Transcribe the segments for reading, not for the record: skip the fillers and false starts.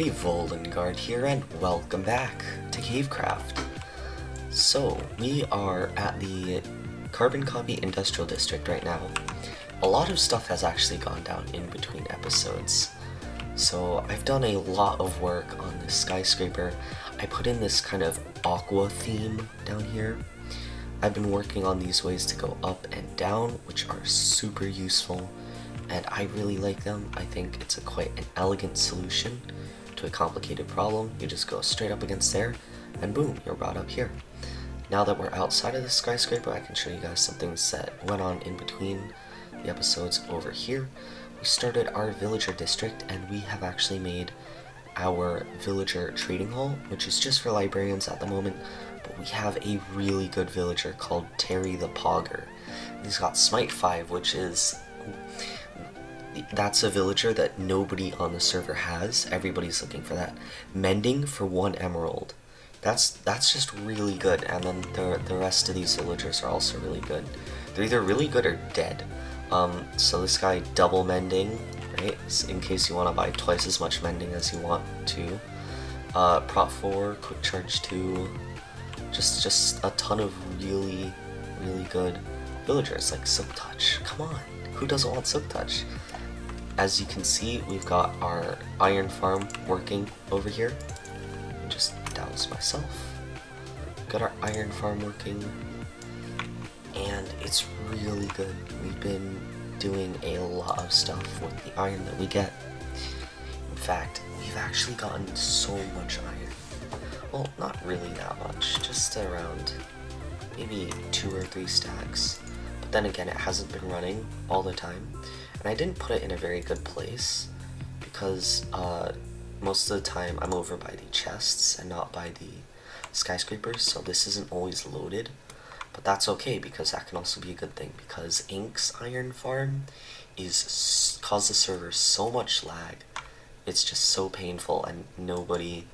everybody, Volengaerd here, and welcome back to Cavecraft. So, we are at the Carbon Copy Industrial District right now. A lot of stuff has actually gone down in between episodes. So, I've done a lot of work on this skyscraper. I put in this kind of aqua theme down here. I've been working on these ways to go up and down, which are super useful, and I really like them. I think it's quite an elegant solution to a complicated problem. You just go straight up against there, and boom, you're brought up here. Now that we're outside of the skyscraper, I can show you guys some things that went on in between the episodes over here. We started our villager district, and we have actually made our villager trading hall, which is just for librarians at the moment, but we have a really good villager called Terry the Pogger. He's got Smite 5, which is... that's a villager that nobody on the server has. Everybody's looking for that. Mending for 1 emerald. That's just really good, and then the rest of these villagers are also really good. They're either really good or dead. So this guy, double mending, right? In case you want to buy twice as much mending as you want to. Prop 4, quick charge 2. Just a ton of really good villagers, like Silk Touch. Come on, who doesn't want Silk Touch? As you can see, we've got our iron farm working over here. Just douse myself. Got our iron farm working, and it's really good. We've been doing a lot of stuff with the iron that we get. In fact, we've actually gotten so much iron. Well, not really that much, just around maybe 2 or 3 stacks. But then again, it hasn't been running all the time. And I didn't put it in a very good place because most of the time I'm over by the chests and not by the skyscrapers, so this isn't always loaded. But that's okay, because that can also be a good thing, because Ink's iron farm is cause the server so much lag. It's just so painful, and nobody...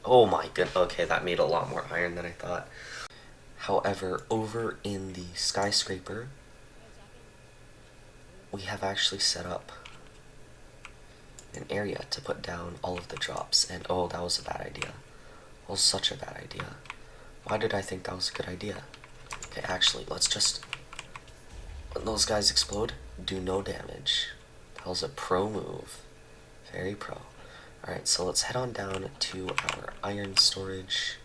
Oh my god, okay, that made a lot more iron than I thought. However, over in the skyscraper, we have actually set up an area to put down all of the drops, and oh, that was a bad idea. Well, such a bad idea. Why did I think that was a good idea? Okay, actually, let's just, when those guys explode, do no damage. That was a pro move. Very pro. Alright, so let's head on down to our iron storage,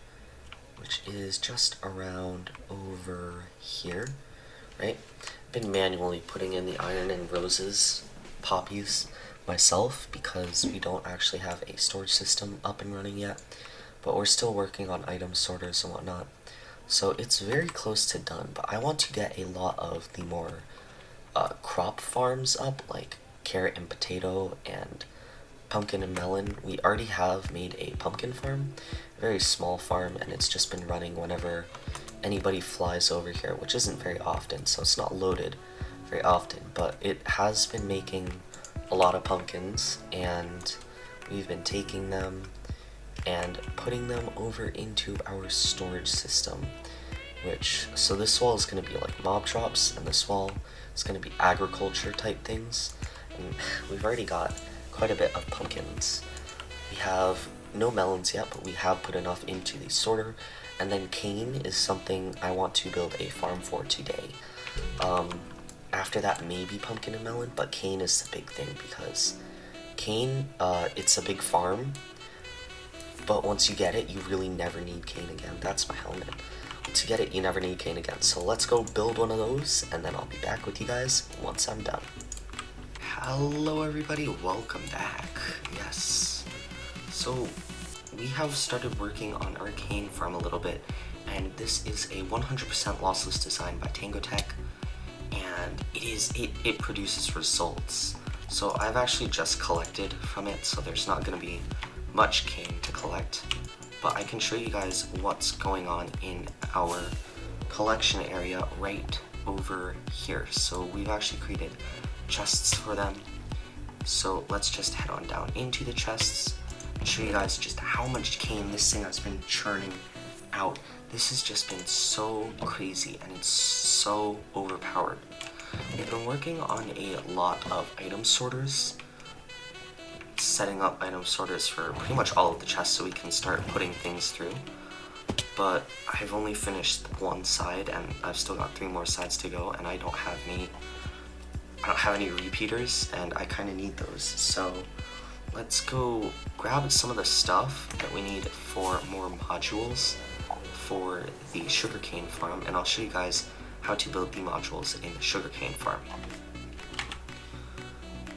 which is just around over here, right? I've been manually putting in the iron and roses, poppies, myself, because we don't actually have a storage system up and running yet, but we're still working on item sorters and whatnot. So it's very close to done, but I want to get a lot of the more crop farms up, like carrot and potato and pumpkin and melon. We already have made a pumpkin farm, a very small farm, and it's just been running whenever anybody flies over here, which isn't very often, so it's not loaded very often, but it has been making a lot of pumpkins, and we've been taking them and putting them over into our storage system, which, so this wall is going to be like mob drops, and this wall is going to be agriculture type things, and we've already got quite a bit of pumpkins. We have no melons yet, but we have put enough into the sorter. And then cane is something I want to build a farm for today. After that, maybe pumpkin and melon, but cane is the big thing, because cane, it's a big farm, but once you get it, you really never need cane again. That's my helmet. Once you get it, you never need cane again. So let's go build one of those, and then I'll be back with you guys once I'm done. Hello everybody, welcome back. Yes. So, we have started working on our cane farm a little bit, and this is a 100% lossless design by Tango Tech, and it produces results. So I've actually just collected from it, so there's not going to be much cane to collect, but I can show you guys what's going on in our collection area right over here. So we've actually created chests for them, so let's just head on down into the chests and show you guys just how much cane this thing has been churning out. This has just been so crazy, and it's so overpowered. We've been working on a lot of item sorters, setting up item sorters for pretty much all of the chests so we can start putting things through. But I've only finished one side and I've still got 3 more sides to go, and I don't have any repeaters, and I kind of need those. So let's go grab some of the stuff that we need for more modules for the sugarcane farm, and I'll show you guys how to build the modules in the sugarcane farm.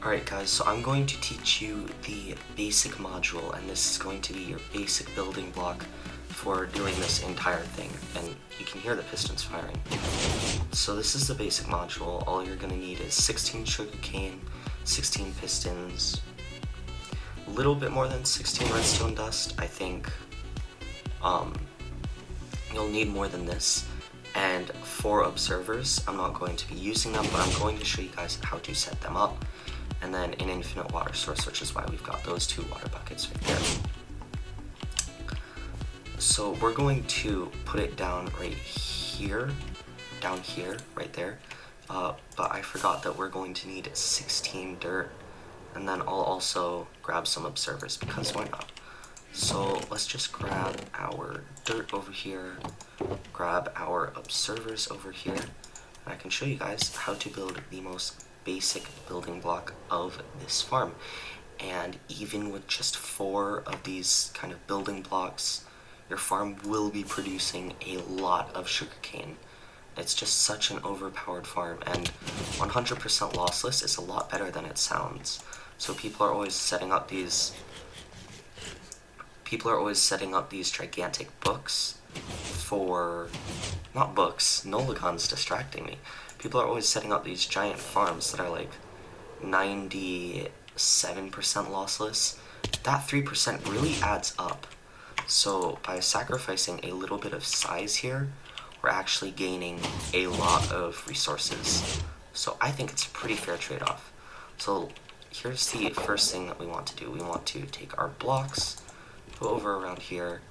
Alright guys, so I'm going to teach you the basic module, and this is going to be your basic building block for doing this entire thing, and you can hear the pistons firing. So this is the basic module. All you're going to need is 16 sugarcane, 16 pistons, a little bit more than 16 redstone dust. I think you'll need more than this, and 4 observers. I'm not going to be using them, but I'm going to show you guys how to set them up, and then an infinite water source, which is why we've got those 2 water buckets right there. So we're going to put it down right here, right there, but I forgot that we're going to need 16 dirt, and then I'll also grab some observers, because why not? So let's just grab our dirt over here, grab our observers over here, and I can show you guys how to build the most basic building block of this farm. And even with just 4 of these kind of building blocks, your farm will be producing a lot of sugarcane. It's just such an overpowered farm, and 100% lossless is a lot better than it sounds. So people are always setting up these gigantic books for, not books, Nolagon's distracting me. People are always setting up these giant farms that are like 97% lossless. That 3% really adds up. So by sacrificing a little bit of size here, we're actually gaining a lot of resources. So I think it's a pretty fair trade-off. So here's the first thing that we want to do. We want to take our blocks, go over around here,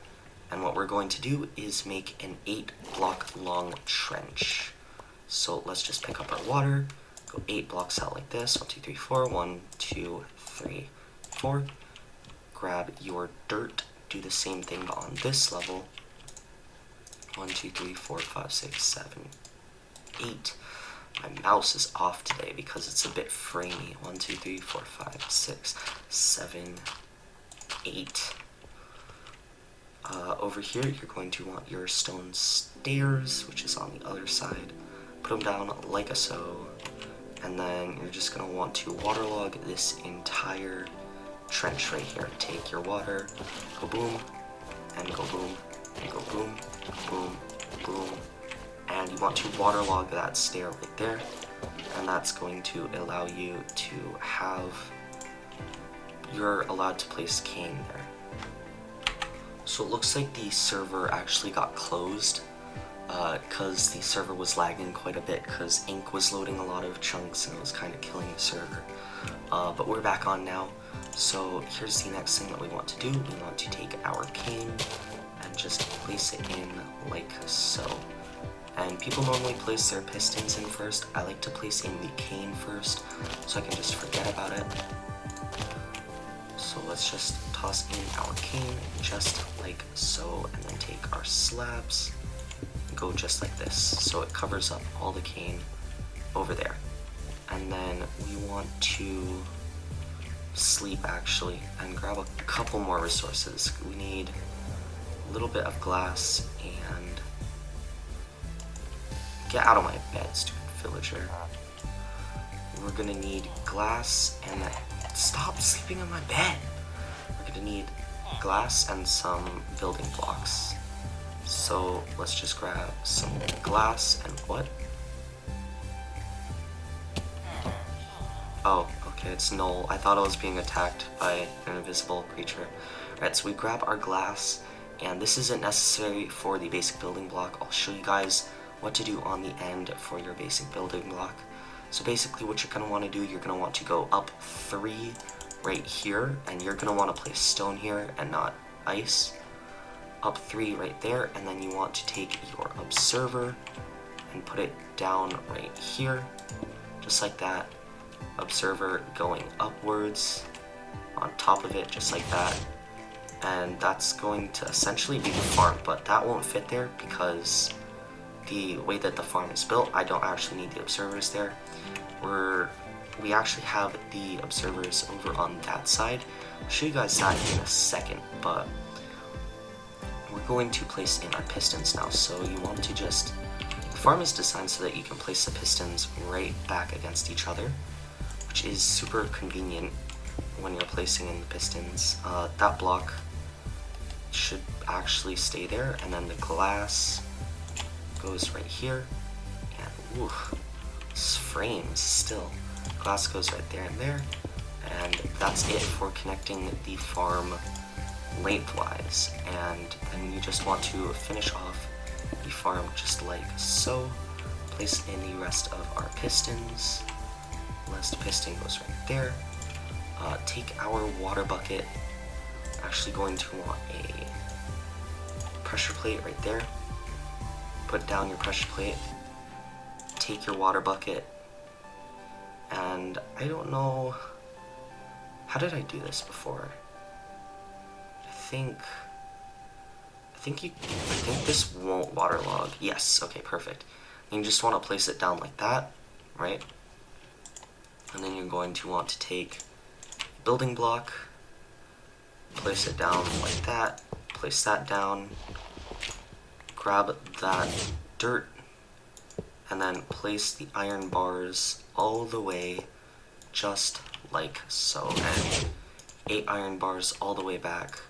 and what we're going to do is make an 8-block long trench. So let's just pick up our water, go 8 blocks out like this. 1, 2, 3, 4. 1, 2, 3, 4. Grab your dirt. Do the same thing but on this level. 1, 2, 3, 4, 5, 6, 7, 8. My mouse is off today because it's a bit framey. 1, 2, 3, 4, 5, 6, 7, 8. Over here, you're going to want your stone stairs, which is on the other side. Put them down like so, and then you're just going to want to waterlog this entire trench right here. Take your water, go boom, and go boom, and go boom, boom, boom, and you want to waterlog that stair right there, and that's going to allow you to have, you're allowed to place cane there. So it looks like the server actually got closed because the server was lagging quite a bit because ink was loading a lot of chunks and it was kind of killing the server. But we're back on now. So here's the next thing that we want to do. We want to take our cane and just place it in like so. And people normally place their pistons in first. I like to place in the cane first so I can just forget about it. So let's just toss in our cane just like so, and then take our slabs and go just like this. So it covers up all the cane over there. And then we want to sleep actually and grab a couple more resources. We need a little bit of glass and get out of my bed, stupid villager. We're gonna need glass and stop sleeping on my bed. We're gonna need glass and some building blocks. So let's just grab some glass and what? Oh, okay, it's null. I thought I was being attacked by an invisible creature. Alright, so we grab our glass, and this isn't necessary for the basic building block. I'll show you guys what to do on the end for your basic building block. So basically what you're going to want to do, you're going to want to go up 3 right here, and you're going to want to place stone here and not ice. Up 3 right there, and then you want to take your observer and put it down right here, just like that. Observer going upwards, on top of it, just like that. And that's going to essentially be the farm, but that won't fit there because the way that the farm is built, I don't actually need the observers there. We actually have the observers over on that side. I'll show you guys that in a second, but we're going to place in our pistons now. So you want to just, the farm is designed so that you can place the pistons right back against each other, which is super convenient when you're placing in the pistons. That block should actually stay there, and then the glass goes right here, and ooh, this frames still. Glass goes right there and there, and that's it for connecting the farm lengthwise. And then you just want to finish off the farm just like so. Place in the rest of our pistons. Last piston goes right there. Take our water bucket. Actually going to want a pressure plate right there. Put down your pressure plate. Take your water bucket. And I don't know, how did I do this before? I think this won't waterlog. Yes, okay, perfect. And you just want to place it down like that, right? And then you're going to want to take a building block, place it down like that, place that down, grab that dirt, and then place the iron bars all the way just like so, and 8 iron bars all the way back.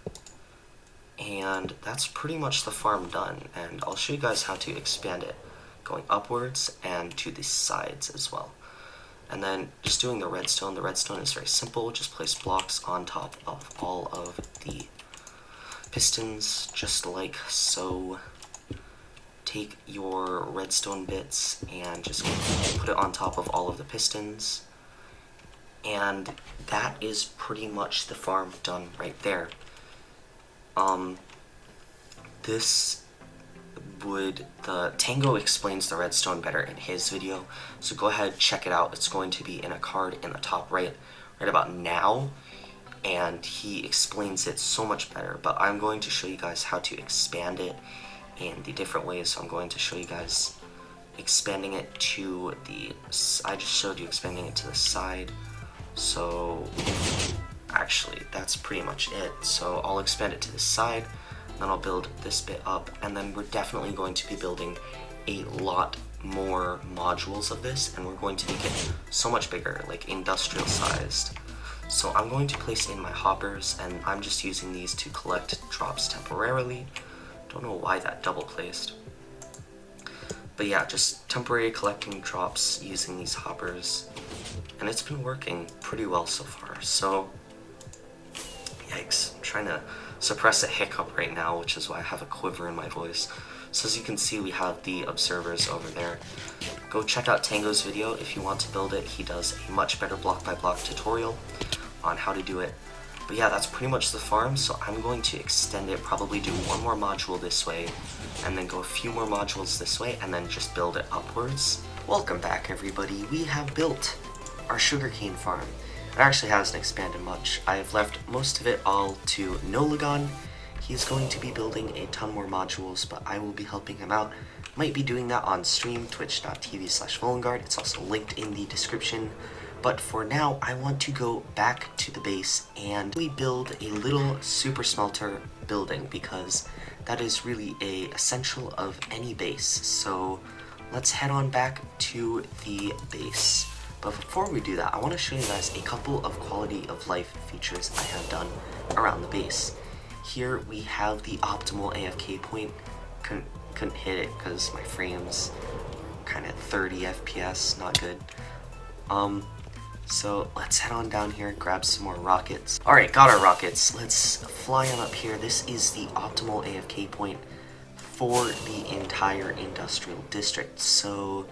And that's pretty much the farm done, and I'll show you guys how to expand it, going upwards and to the sides as well. And then just doing the redstone is very simple. Just place blocks on top of all of the pistons just like so. Take your redstone bits and just put it on top of all of the pistons, and that is pretty much the farm done right there. The Tango explains the redstone better in his video, so go ahead, check it out. It's going to be in a card in the top right about now, and he explains it so much better, but I'm going to show you guys how to expand it in the different ways. So I'm going to show you guys expanding it to the, I just showed you expanding it to the side, so actually that's pretty much it. So I'll expand it to the side, then I'll build this bit up, and then we're definitely going to be building a lot more modules of this, and we're going to make it so much bigger, like industrial sized. So I'm going to place in my hoppers, and I'm just using these to collect drops temporarily. Don't know why that double placed, but yeah, just temporary collecting drops using these hoppers, and it's been working pretty well so far. So yikes, I'm trying to suppress a hiccup right now, which is why I have a quiver in my voice. So as you can see, we have the observers over there. Go check out Tango's video if you want to build it. He does a much better block by block tutorial on how to do it. But yeah, that's pretty much the farm, so I'm going to extend it, probably do one more module this way, and then go a few more modules this way, and then just build it upwards. Welcome back, everybody. We have built our sugarcane farm. It actually hasn't expanded much. I've left most of it all to Nolagon. He's going to be building a ton more modules, but I will be helping him out. Might be doing that on stream, twitch.tv/Volengaerd. It's also linked in the description. But for now, I want to go back to the base and we build a little super smelter building, because that is really a essential of any base. So let's head on back to the base. But before we do that, I want to show you guys a couple of quality of life features I have done around the base. Here we have the optimal AFK point. Couldn't hit it because my frames kind of 30 FPS, not good. So let's head on down here, grab some more rockets. Alright, got our rockets. Let's fly on up here. This is the optimal AFK point for the entire industrial district. So,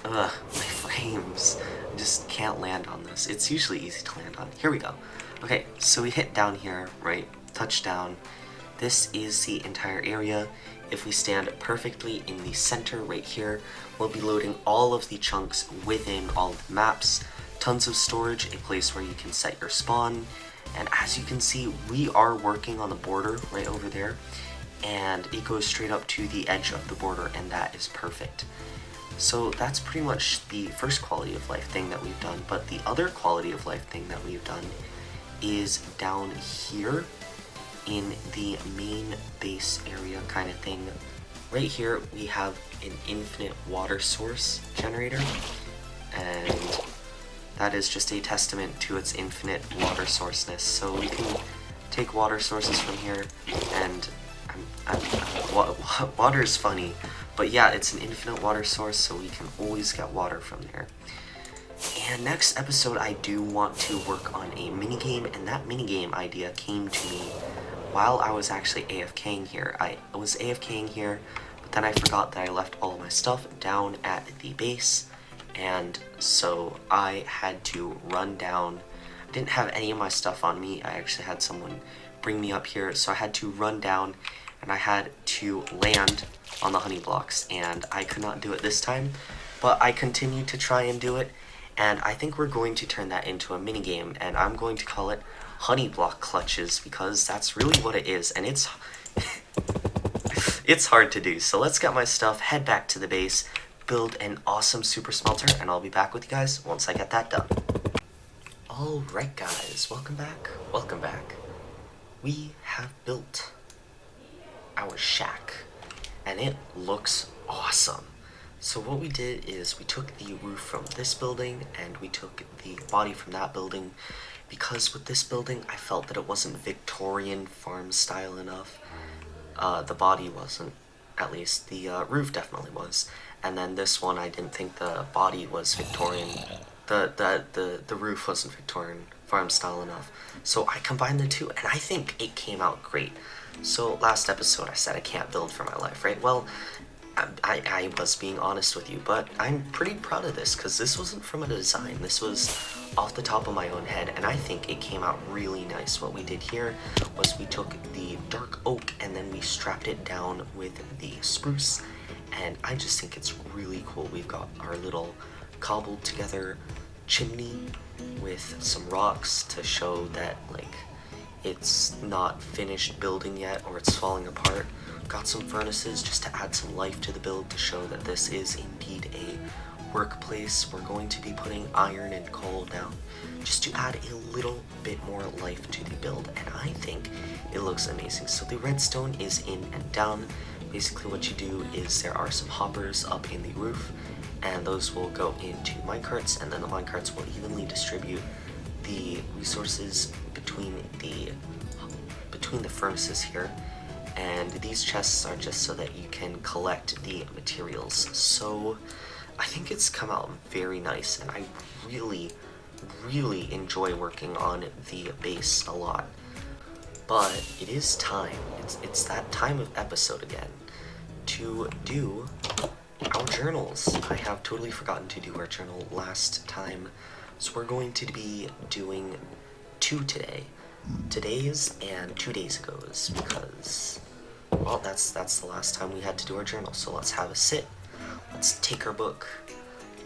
my frames. I just can't land on this. It's usually easy to land on. Here we go. Okay, so we hit down here, right? Touchdown. This is the entire area. If we stand perfectly in the center right here, we'll be loading all of the chunks within all of the maps. Tons of storage, a place where you can set your spawn, And as you can see, we are working on the border right over there, and it goes straight up to the edge of the border, and that is perfect. So that's pretty much the first quality of life thing that we've done. But the other quality of life thing that we've done is down here in the main base area kind of thing. Right here we have an infinite water source generator, and that is just a testament to its infinite water sourceness. So we can take water sources from here, and water is funny, but yeah, it's an infinite water source, so we can always get water from there. And next episode, I do want to work on a minigame, and that minigame idea came to me while I was actually AFKing here. I was AFKing here, but then I forgot that I left all of my stuff down at the base, and so I had to run down. I didn't have any of my stuff on me. I actually had someone bring me up here, so I had to run down, and I had to land on the honey blocks, and I could not do it this time, but I continued to try and do it, and I think we're going to turn that into a minigame, and I'm going to call it honey block clutches, because that's really what it is, and it's it's hard to do. So let's get my stuff, head back to the base, build an awesome super smelter, and I'll be back with you guys once I get that done. Alright guys, welcome back. We have built our shack, and it looks awesome. So what we did is we took the roof from this building, and we took the body from that building, because with this building I felt that it wasn't Victorian farm style enough. The body wasn't, at least. The roof definitely was. And then this one, I didn't think the body was Victorian. The roof wasn't Victorian farm style enough. So I combined the two, and I think it came out great. So last episode I said I can't build for my life, right? Well, I was being honest with you, but I'm pretty proud of this, because this wasn't from a design. This was off the top of my own head, and I think it came out really nice. What we did here was we took the dark oak, and then we strapped it down with the spruce, and I just think it's really cool. We've got our little cobbled together chimney with some rocks to show that, like, it's not finished building yet, or it's falling apart. Got some furnaces just to add some life to the build, to show that this is indeed a workplace. We're going to be putting iron and coal down just to add a little bit more life to the build, and I think it looks amazing. So the redstone is in and down. Basically what you do is there are some hoppers up in the roof, and those will go into minecarts, and then the minecarts will evenly distribute the resources between the furnaces here. And these chests are just so that you can collect the materials. So I think it's come out very nice, and I really enjoy working on the base a lot. But it is time, it's that time of episode again, to do our journals. I have totally forgotten to do our journal last time, so we're going to be doing 2 today. Today's and 2 days ago's, because, well, that's the last time we had to do our journal. So let's have a sit, let's take our book,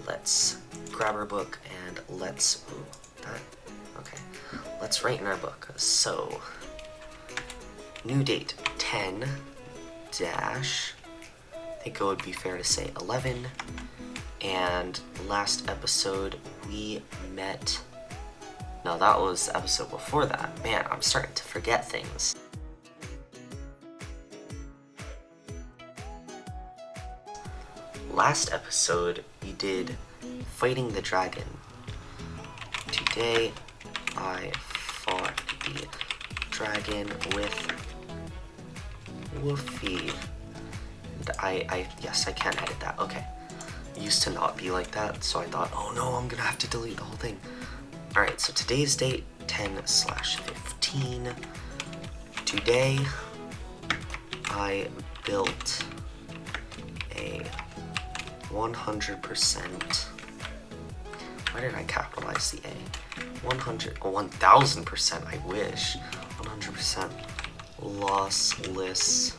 let's grab our book, and let's, let's write in our book. So, new date, 10 dash, I think it would be fair to say 11, and last episode we met, no, that was the episode before that. Man, I'm starting to forget things. Last episode we did fighting the dragon. Today I fought the dragon with Woofy. And yes, I can edit that. Okay. It used to not be like that, so I thought, oh no, I'm gonna have to delete the whole thing. Alright, so today's date, 10/15. Today, I built a 100%, why did I capitalize the A? 1000%, I wish. 100% lossless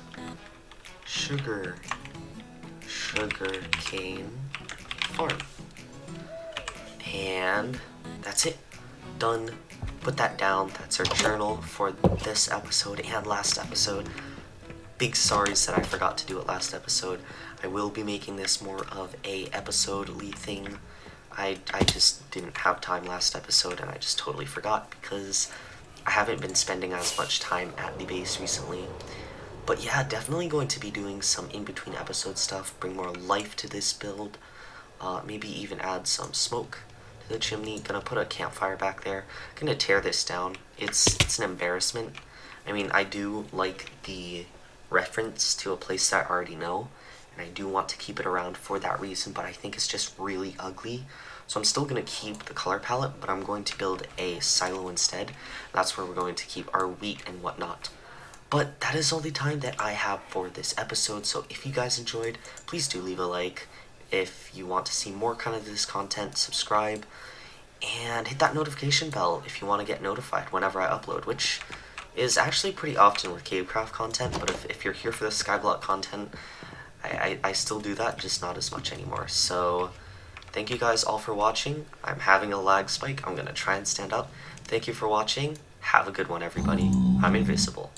sugarcane farm. And that's it. Done. put that down. That's our journal for this episode and last episode. Big sorries that I forgot to do it last episode. I will be making this more of a episode-ly thing. I just didn't have time last episode, and I just totally forgot because I haven't been spending as much time at the base recently. But yeah, definitely going to be doing some in-between episode stuff, bring more life to this build, maybe even add some smoke to the chimney. Gonna put a campfire back there. Gonna tear this down. It's an embarrassment. I mean, I do like the reference to a place that I already know, and I do want to keep it around for that reason, but I think it's just really ugly. So I'm still going to keep the color palette, but I'm going to build a silo instead. That's where we're going to keep our wheat and whatnot. But that is all the time that I have for this episode, so if you guys enjoyed, please do leave a like. If you want to see more kind of this content, subscribe, and hit that notification bell if you want to get notified whenever I upload, which is actually pretty often with Cavecraft content, but if you're here for the Skyblock content, I still do that, just not as much anymore. So thank you guys all for watching. I'm having a lag spike. I'm going to try and stand up. Thank you for watching. Have a good one, everybody. I'm invisible.